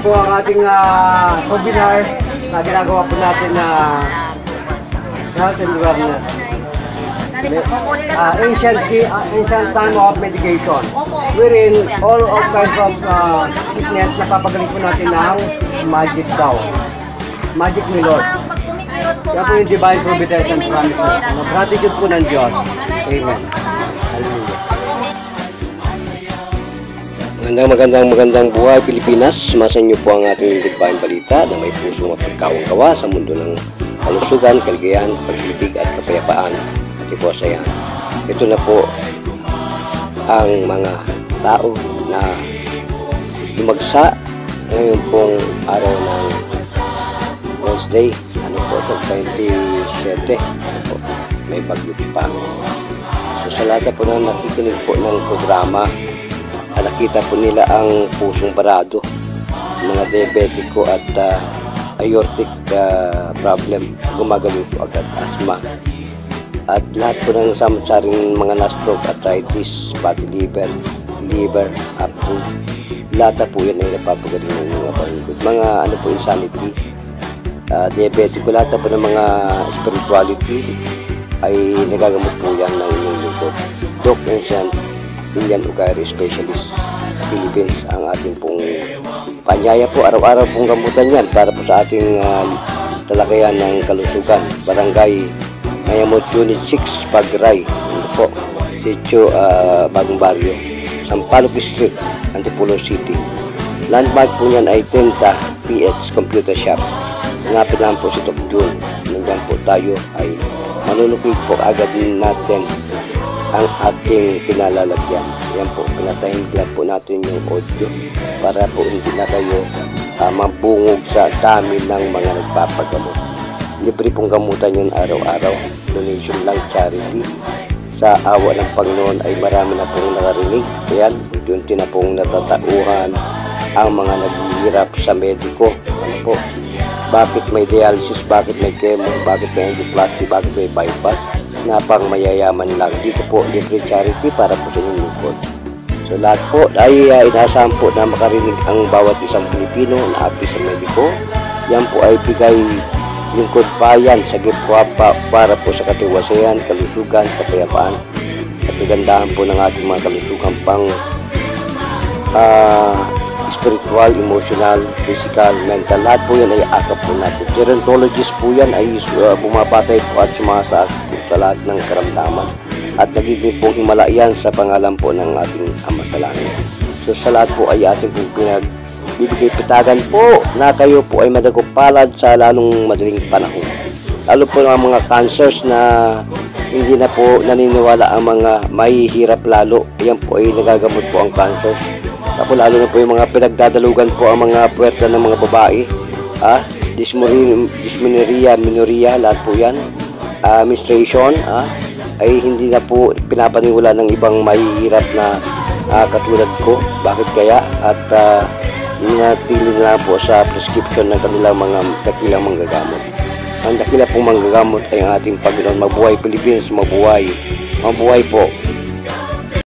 po ang ating webinar na ginagawa po natin na health and wellness. Ancient time of medication. Wherein all kinds of sickness na papagaling po natin ng magic daw. Magic ni Lord. Yan po yung divine providence and promises. Gratitude po ng Diyos. Amen. Hallelujah. Magandang buhay Pilipinas. Sumasa niyo po ang ating lingkod balita na may pusong mapagkawang-gawa sa mundo ng kalusugan, kaligayahan, pag-ibig at kapayapaan at kasayahan. Ito na po ang mga tao na lumagsa ngayon pong araw ng Wednesday, so 27, may bagyo pa. So sa lahat po na nakikinig po ng programa, nakita po nila ang pusong parado, mga diabetiko at aortic problem, gumagalaw po agad, asthma, at lahat po ng samot-saring mga na-stroke, arthritis, fatty liver, apto, lahat po yan ay napapagaling ng mga palingkod, mga ano po, insanity, diabetiko, lahat po ng mga spirituality ay nagagamot po yan ng inyong lingkod. Doc Ancient Indian Ugari Specialist Philippines ang ating pong panyaya po, araw-araw pong gamutan yan para po sa ating talakayan ng kalusugan. Barangay Mayamot Unit 6 Pagray, po Sitio Bagong Barrio, Sampaloc District, Antipolo City. Landmark po niyan ay 10 PH Computer Shop. Ngapit lang po si Doc June. Nandyan po tayo ay manunukig po agad natin ang ating kinalalagyan. Yan po, pinatahimik lang po natin yung audio para po hindi na kayo mabungog sa dami ng mga nagpapagamot. Libre pong gamutan yun araw-araw. Donation lang, charity. Sa awa ng Panginoon ay marami na pong nakarinig. Ayan, unti na pong natatauhan ang mga naghihirap sa mediko. Ano po? Bakit may dialysis? Bakit may chemo? Bakit may angioplasty? Bakit may bypass? Na pang mayayaman lang. Dito po, libre charity para po sa inyong lingkod. So lahat po ay inaasahan po na makarinig ang bawat isang Pilipino na api sa mediko. Yan po ay bigay lingkod bayan sa gipwa para po sa katiwasayan, kalusugan, kapayapaan at kagandahan po ng ating mga kalusugan pang spiritual, emotional, physical, mental. Lahat po yan ay akap po natin. Gerontologist po yan ay bumabantay po at sumasaak sa lahat ng karamdaman at nagiging pong himala yan sa pangalan po ng ating Ama sa Langit. So sa lahat po ay ating pong pinagbibigay pitagan po na kayo po ay madagupalad sa lalong madaling panahon. Lalo po ng mga cancers na hindi na po naniniwala ang mga mahihirap lalo. Yan po ay nagagamot po ang cancer. Tapos lalo na po yung mga pinagdadalugan po ang mga puwerta ng mga babae. Dysmenorrhea, menorrhea, lahat po yan. Menstruation, ay hindi na po pinapaniwala ng ibang mahihirap na katulad ko. Bakit kaya? At ninatili na po sa prescription ng kanilang mga dakilang manggagamot. Ang dakila pong manggagamot ay ang ating Panginoon. Mabuhay Pilipinas, mabuhay. Mabuhay po